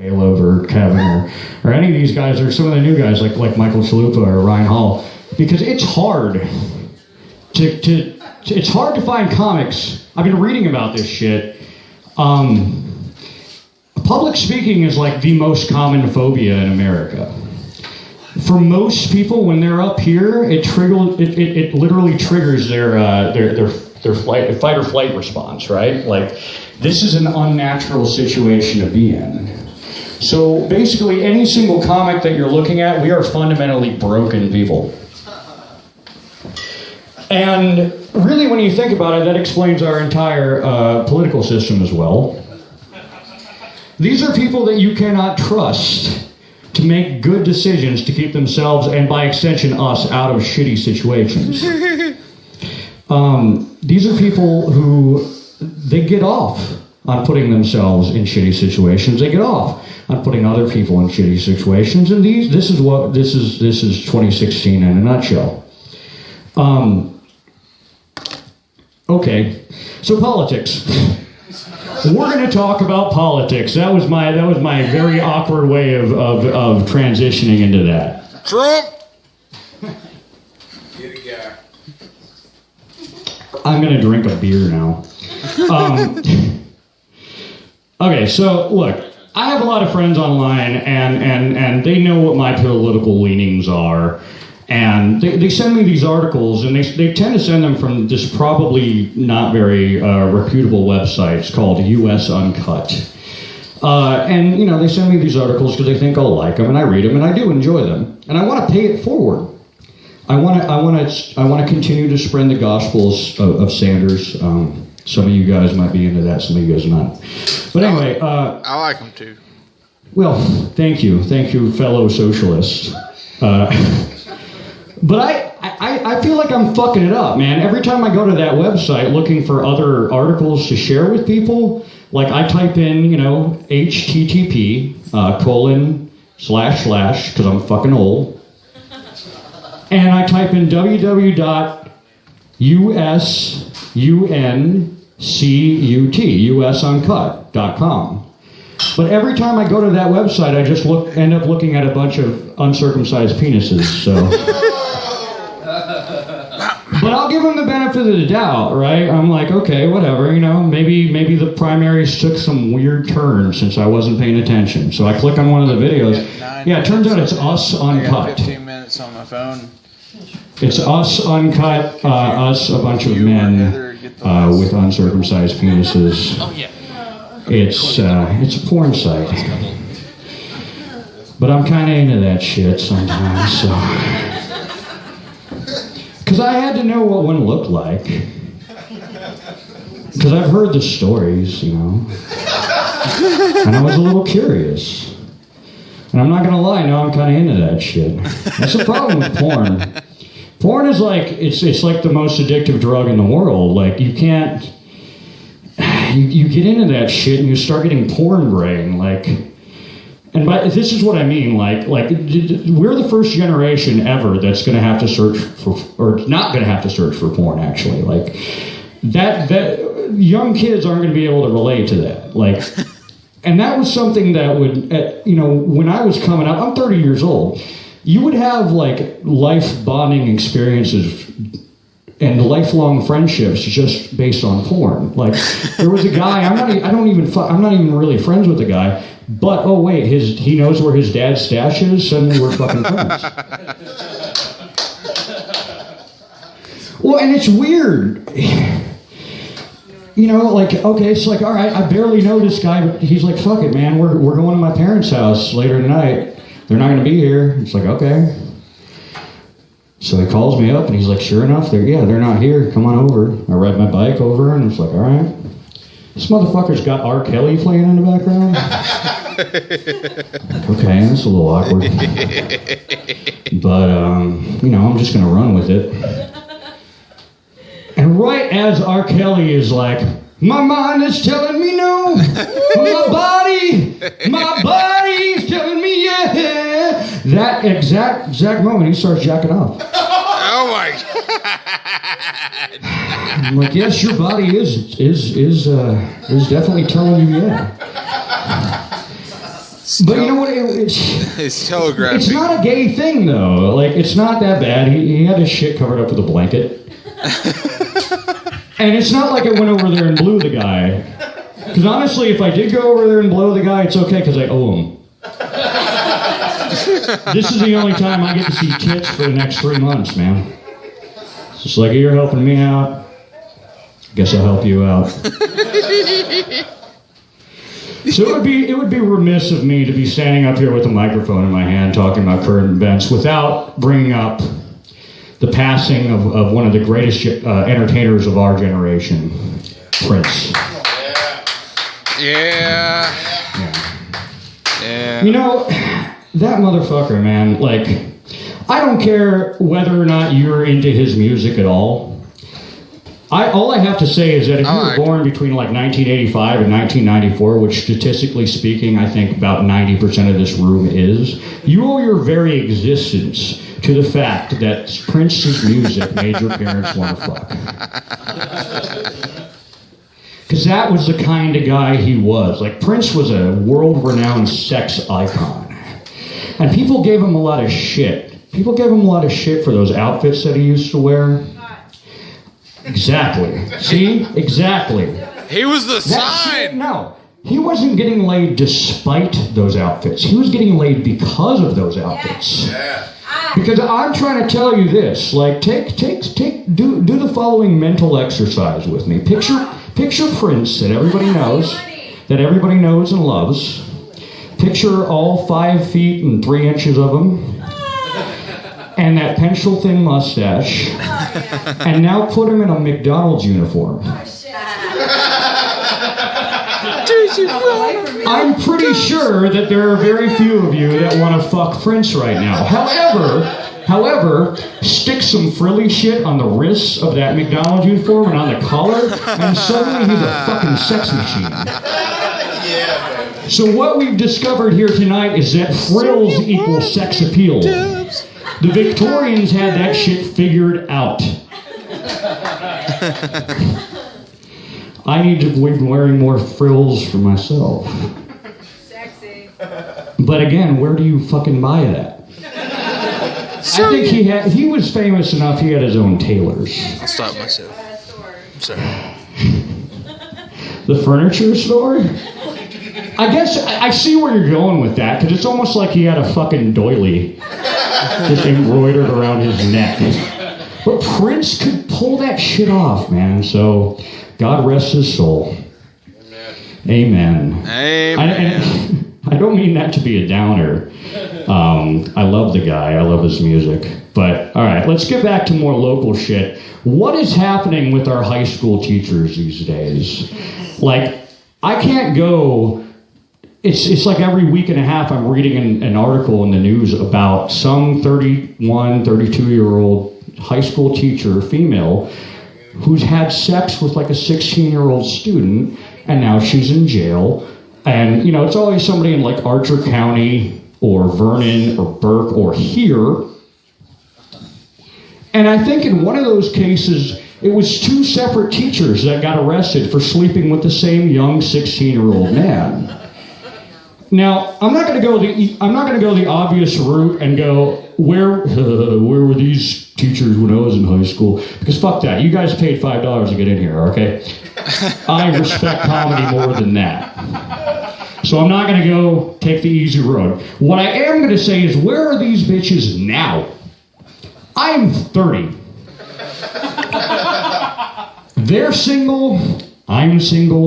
Caleb or Kevin or any of these guys, or some of the new guys like Michael Chalupa or Ryan Hall, because it's hard it's hard to find comics. I've been reading about this shit. Public speaking is like the most common phobia in America. For most people, when they're up here, it literally triggers their fight or flight response, right? Like, this is an unnatural situation to be in. So basically, any single comic that you're looking at, we are fundamentally broken people. And really, when you think about it, that explains our entire political system as well. These are people that you cannot trust to make good decisions to keep themselves, and by extension us, out of shitty situations. These are people who, they get off on putting themselves in shitty situations. They get off on putting other people in shitty situations. And this is 2016 in a nutshell. Okay, so politics. We're going to talk about politics. That was my very awkward way of transitioning into that. Trump. Get a guy. I'm going to drink a beer now. Okay, so look, I have a lot of friends online, and they know what my political leanings are. And they send me these articles, and they tend to send them from this probably not very reputable websites called US Uncut. And, you know, they send me these articles because they think I'll like them, and I read them, and I do enjoy them. And I want to pay it forward. I want to continue to spread the gospels of Sanders. Some of you guys might be into that, some of you guys not. But anyway. I like them too. Well, thank you, fellow socialists. But I feel like I'm fucking it up, man. Every time I go to that website looking for other articles to share with people, like I type in, you know, HTTP, // because I'm fucking old. And I type in usuncut.com. But every time I go to that website, I just end up looking at a bunch of uncircumcised penises, so... But I'll give them the benefit of the doubt, right? I'm like, okay, whatever, you know, maybe the primaries took some weird turn since I wasn't paying attention. So I click on one of the videos. Yeah, it turns out it's Us Uncut. I got 15 minutes on my phone. It's Us Uncut, us, a bunch of men with uncircumcised penises. Oh, yeah. It's a porn site. But I'm kind of into that shit sometimes, so... Because I had to know what one looked like. Because I've heard the stories, you know. And I was a little curious. And I'm not going to lie, now I'm kind of into that shit. That's the problem with porn. Porn is like, it's like the most addictive drug in the world. Like, you can't... You get into that shit and you start getting porn brain, like... And this is what I mean, like we're the first generation ever that's going to have to search for, or not going to have to search for porn, actually. Like, that young kids aren't going to be able to relate to that. Like, and that was something that would, you know, when I was coming up, I'm 30 years old, you would have, like, life bonding experiences and lifelong friendships just based on porn. Like, there was a guy, I'm not even really friends with the guy, but, oh wait, he knows where his dad's stash is, suddenly we're fucking friends. Well, and it's weird. You know, like, okay, it's like, all right, I barely know this guy, but he's like, fuck it, man, we're going to my parents' house later tonight. They're not going to be here. It's like, okay. So he calls me up, and he's like, sure enough, they're not here. Come on over. I ride my bike over, and it's like, all right. This motherfucker's got R. Kelly playing in the background. Okay, that's a little awkward. But, you know, I'm just going to run with it. And right as R. Kelly is like, my mind is telling me no. My body is telling me yeah. That exact moment, he starts jacking off. Oh my God. I'm like, yes, your body is definitely telling you yeah. But you know what? It's telegraphic. It's not a gay thing, though. Like, it's not that bad. He had his shit covered up with a blanket. And it's not like I went over there and blew the guy. Because honestly, if I did go over there and blow the guy, it's okay because I owe him. This is the only time I get to see tits for the next 3 months, man. It's just like, you're helping me out. Guess I'll help you out. So it would be remiss of me to be standing up here with a microphone in my hand talking about current events without bringing up the passing of one of the greatest entertainers of our generation, Prince. Yeah. You know, that motherfucker, man, like, I don't care whether or not you're into his music at all. All I have to say is that if you were born between like 1985 and 1994, which statistically speaking, I think about 90% of this room is, you owe your very existence to the fact that Prince's music made your parents want to fuck. Because that was the kind of guy he was. Like, Prince was a world-renowned sex icon. And people gave him a lot of shit. People gave him a lot of shit for those outfits that he used to wear. Exactly. See? Exactly. He was the sign. No. He wasn't getting laid despite those outfits. He was getting laid because of those outfits. Yeah. Because I'm trying to tell you this. Like, do the following mental exercise with me. Picture Prince that everybody knows and loves. Picture all 5 feet and 3 inches of him. And that pencil-thin mustache, and now put him in a McDonald's uniform. I'm pretty sure that there are very few of you that want to fuck Prince right now. However, stick some frilly shit on the wrists of that McDonald's uniform and on the collar, and suddenly he's a fucking sex machine. So what we've discovered here tonight is that frills equal sex appeal. The Victorians had that shit figured out. I need to avoid wearing more frills for myself. Sexy. But again, where do you fucking buy that? I think he was famous enough he had his own tailors. I'll stop myself. I'm sorry. The furniture store? I guess I see where you're going with that, because it's almost like he had a fucking doily just embroidered around his neck. But Prince could pull that shit off, man, so God rest his soul. Amen. I don't mean that to be a downer. I love the guy. I love his music. But, all right, let's get back to more local shit. What is happening with our high school teachers these days? Like, I can't go... It's like every week and a half I'm reading an article in the news about some 31, 32-year-old high school teacher, female, who's had sex with like a 16-year-old student, and now she's in jail. And, you know, it's always somebody in like Archer County or Vernon or Burke or here. And I think in one of those cases, it was 2 separate teachers that got arrested for sleeping with the same young 16-year-old man. Now, I'm not going to go the obvious route and go, where were these teachers when I was in high school? Because fuck that. You guys paid $5 to get in here, okay? I respect comedy more than that. So I'm not going to go take the easy road. What I am going to say is, where are these bitches now? I am 30. They're single. I'm single.